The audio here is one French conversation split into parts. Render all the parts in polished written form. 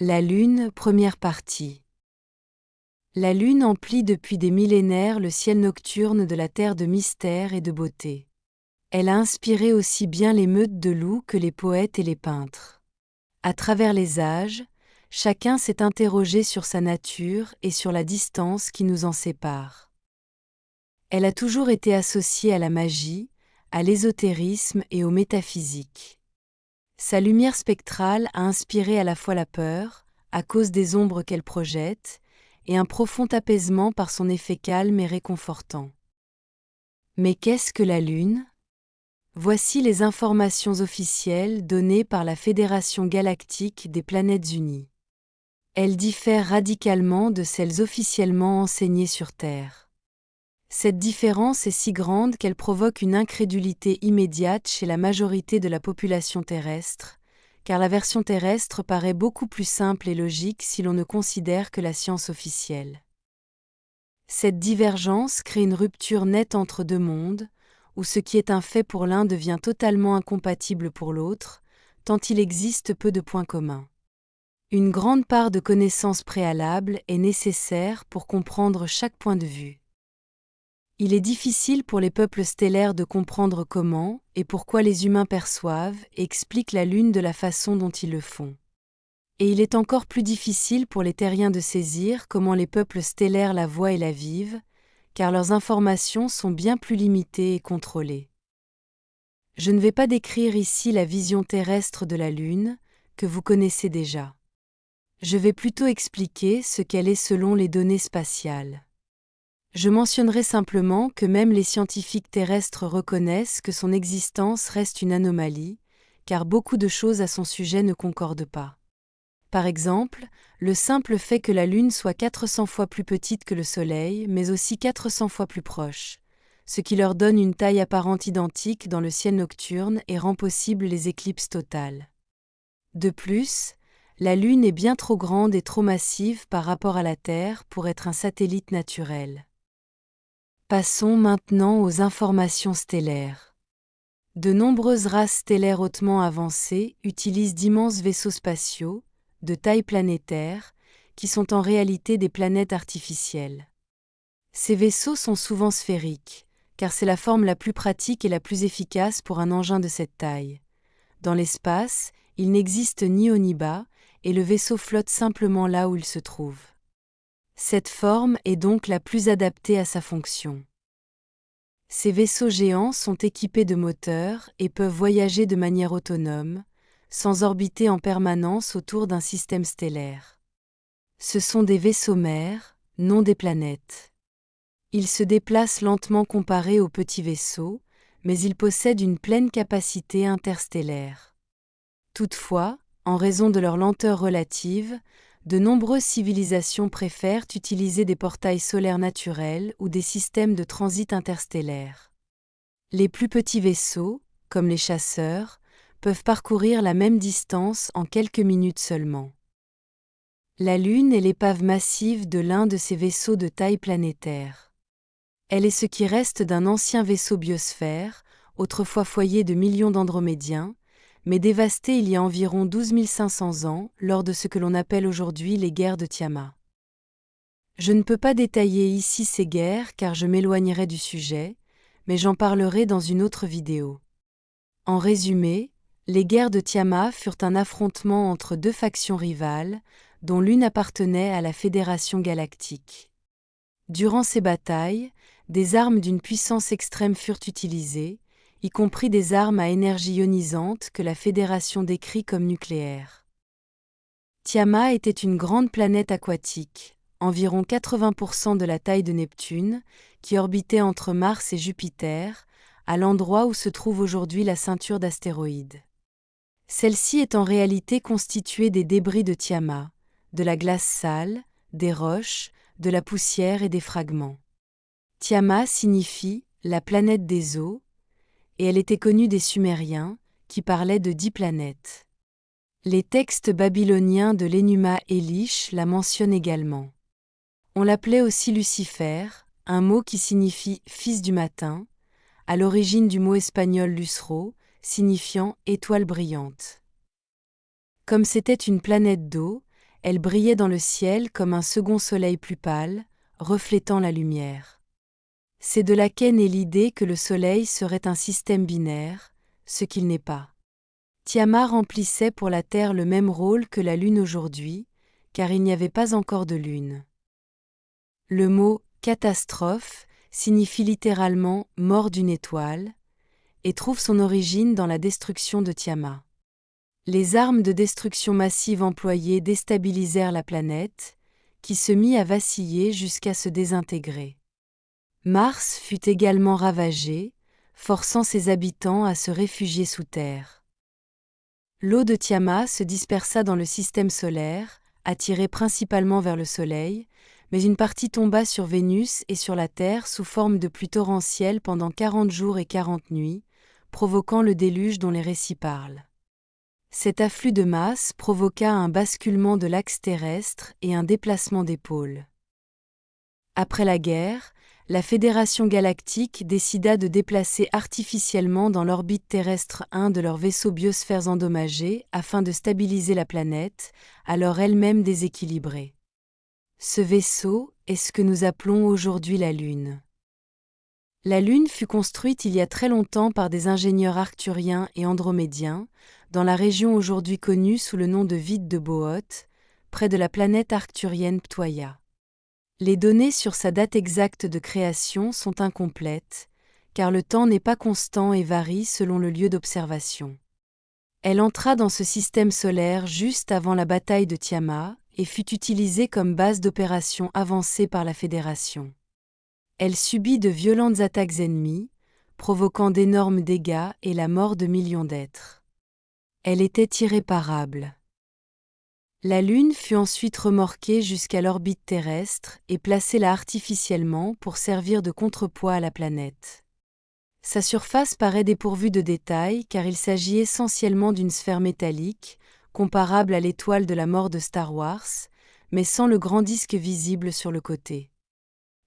La Lune, première partie. La Lune emplit depuis des millénaires le ciel nocturne de la Terre de mystère et de beauté. Elle a inspiré aussi bien les meutes de loups que les poètes et les peintres. À travers les âges, chacun s'est interrogé sur sa nature et sur la distance qui nous en sépare. Elle a toujours été associée à la magie, à l'ésotérisme et au métaphysique. Sa lumière spectrale a inspiré à la fois la peur, à cause des ombres qu'elle projette, et un profond apaisement par son effet calme et réconfortant. Mais qu'est-ce que la Lune ? Voici les informations officielles données par la Fédération galactique des planètes unies. Elles diffèrent radicalement de celles officiellement enseignées sur Terre. Cette différence est si grande qu'elle provoque une incrédulité immédiate chez la majorité de la population terrestre, car la version terrestre paraît beaucoup plus simple et logique si l'on ne considère que la science officielle. Cette divergence crée une rupture nette entre deux mondes, où ce qui est un fait pour l'un devient totalement incompatible pour l'autre, tant il existe peu de points communs. Une grande part de connaissances préalables est nécessaire pour comprendre chaque point de vue. Il est difficile pour les peuples stellaires de comprendre comment et pourquoi les humains perçoivent et expliquent la Lune de la façon dont ils le font. Et il est encore plus difficile pour les terriens de saisir comment les peuples stellaires la voient et la vivent, car leurs informations sont bien plus limitées et contrôlées. Je ne vais pas décrire ici la vision terrestre de la Lune, que vous connaissez déjà. Je vais plutôt expliquer ce qu'elle est selon les données spatiales. Je mentionnerai simplement que même les scientifiques terrestres reconnaissent que son existence reste une anomalie, car beaucoup de choses à son sujet ne concordent pas. Par exemple, le simple fait que la Lune soit 400 fois plus petite que le Soleil, mais aussi 400 fois plus proche, ce qui leur donne une taille apparente identique dans le ciel nocturne et rend possible les éclipses totales. De plus, la Lune est bien trop grande et trop massive par rapport à la Terre pour être un satellite naturel. Passons maintenant aux informations stellaires. De nombreuses races stellaires hautement avancées utilisent d'immenses vaisseaux spatiaux, de taille planétaire, qui sont en réalité des planètes artificielles. Ces vaisseaux sont souvent sphériques, car c'est la forme la plus pratique et la plus efficace pour un engin de cette taille. Dans l'espace, il n'existe ni haut ni bas, et le vaisseau flotte simplement là où il se trouve. Cette forme est donc la plus adaptée à sa fonction. Ces vaisseaux géants sont équipés de moteurs et peuvent voyager de manière autonome, sans orbiter en permanence autour d'un système stellaire. Ce sont des vaisseaux mères, non des planètes. Ils se déplacent lentement comparés aux petits vaisseaux, mais ils possèdent une pleine capacité interstellaire. Toutefois, en raison de leur lenteur relative, de nombreuses civilisations préfèrent utiliser des portails solaires naturels ou des systèmes de transit interstellaire. Les plus petits vaisseaux, comme les chasseurs, peuvent parcourir la même distance en quelques minutes seulement. La Lune est l'épave massive de l'un de ces vaisseaux de taille planétaire. Elle est ce qui reste d'un ancien vaisseau biosphère, autrefois foyer de millions d'Andromédiens, mais dévasté il y a environ 12 500 ans lors de ce que l'on appelle aujourd'hui les guerres de Tiamat. Je ne peux pas détailler ici ces guerres car je m'éloignerai du sujet, mais j'en parlerai dans une autre vidéo. En résumé, les guerres de Tiamat furent un affrontement entre deux factions rivales, dont l'une appartenait à la Fédération galactique. Durant ces batailles, des armes d'une puissance extrême furent utilisées, y compris des armes à énergie ionisante que la Fédération décrit comme nucléaires. Tiamat était une grande planète aquatique, environ 80% de la taille de Neptune, qui orbitait entre Mars et Jupiter, à l'endroit où se trouve aujourd'hui la ceinture d'astéroïdes. Celle-ci est en réalité constituée des débris de Tiamat, de la glace sale, des roches, de la poussière et des fragments. Tiamat signifie « la planète des eaux », et elle était connue des Sumériens, qui parlaient de 10 planètes. Les textes babyloniens de l'Enuma Elish la mentionnent également. On l'appelait aussi Lucifer, un mot qui signifie « fils du matin », à l'origine du mot espagnol lucero, signifiant « étoile brillante ». Comme c'était une planète d'eau, elle brillait dans le ciel comme un second soleil plus pâle, reflétant la lumière. C'est de là qu'est née l'idée que le soleil serait un système binaire, ce qu'il n'est pas. Tiamat remplissait pour la Terre le même rôle que la Lune aujourd'hui, car il n'y avait pas encore de Lune. Le mot « catastrophe » signifie littéralement « mort d'une étoile » et trouve son origine dans la destruction de Tiamat. Les armes de destruction massive employées déstabilisèrent la planète, qui se mit à vaciller jusqu'à se désintégrer. Mars fut également ravagé, forçant ses habitants à se réfugier sous terre. L'eau de Tiamat se dispersa dans le système solaire, attirée principalement vers le Soleil, mais une partie tomba sur Vénus et sur la Terre sous forme de pluie torrentielle pendant 40 jours et 40 nuits, provoquant le déluge dont les récits parlent. Cet afflux de masse provoqua un basculement de l'axe terrestre et un déplacement des pôles. Après la guerre, la Fédération galactique décida de déplacer artificiellement dans l'orbite terrestre un de leurs vaisseaux biosphères endommagés afin de stabiliser la planète, alors elle-même déséquilibrée. Ce vaisseau est ce que nous appelons aujourd'hui la Lune. La Lune fut construite il y a très longtemps par des ingénieurs arcturiens et andromédiens, dans la région aujourd'hui connue sous le nom de vide de Boöte, près de la planète arcturienne Ptoia. Les données sur sa date exacte de création sont incomplètes, car le temps n'est pas constant et varie selon le lieu d'observation. Elle entra dans ce système solaire juste avant la bataille de Tiamat et fut utilisée comme base d'opération avancée par la Fédération. Elle subit de violentes attaques ennemies, provoquant d'énormes dégâts et la mort de millions d'êtres. Elle était irréparable. La Lune fut ensuite remorquée jusqu'à l'orbite terrestre et placée là artificiellement pour servir de contrepoids à la planète. Sa surface paraît dépourvue de détails car il s'agit essentiellement d'une sphère métallique, comparable à l'étoile de la mort de Star Wars, mais sans le grand disque visible sur le côté.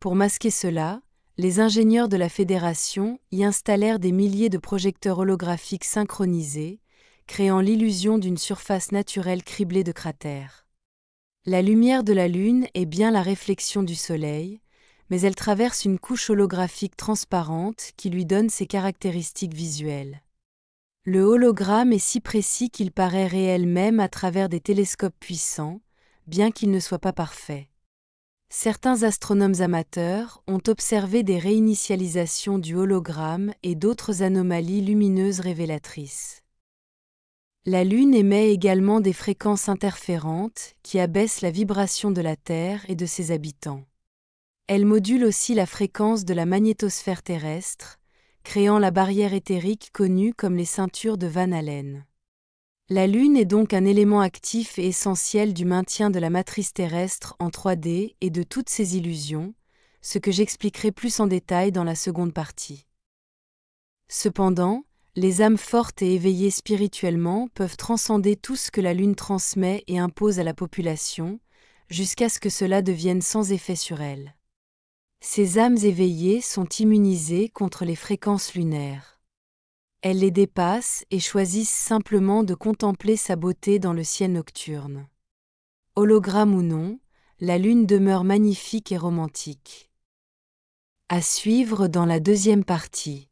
Pour masquer cela, les ingénieurs de la Fédération y installèrent des milliers de projecteurs holographiques synchronisés, créant l'illusion d'une surface naturelle criblée de cratères. La lumière de la Lune est bien la réflexion du Soleil, mais elle traverse une couche holographique transparente qui lui donne ses caractéristiques visuelles. Le hologramme est si précis qu'il paraît réel même à travers des télescopes puissants, bien qu'il ne soit pas parfait. Certains astronomes amateurs ont observé des réinitialisations du hologramme et d'autres anomalies lumineuses révélatrices. La Lune émet également des fréquences interférentes qui abaissent la vibration de la Terre et de ses habitants. Elle module aussi la fréquence de la magnétosphère terrestre, créant la barrière éthérique connue comme les ceintures de Van Allen. La Lune est donc un élément actif et essentiel du maintien de la matrice terrestre en 3D et de toutes ses illusions, ce que j'expliquerai plus en détail dans la seconde partie. Cependant, les âmes fortes et éveillées spirituellement peuvent transcender tout ce que la Lune transmet et impose à la population, jusqu'à ce que cela devienne sans effet sur elles. Ces âmes éveillées sont immunisées contre les fréquences lunaires. Elles les dépassent et choisissent simplement de contempler sa beauté dans le ciel nocturne. Hologramme ou non, la Lune demeure magnifique et romantique. À suivre dans la deuxième partie.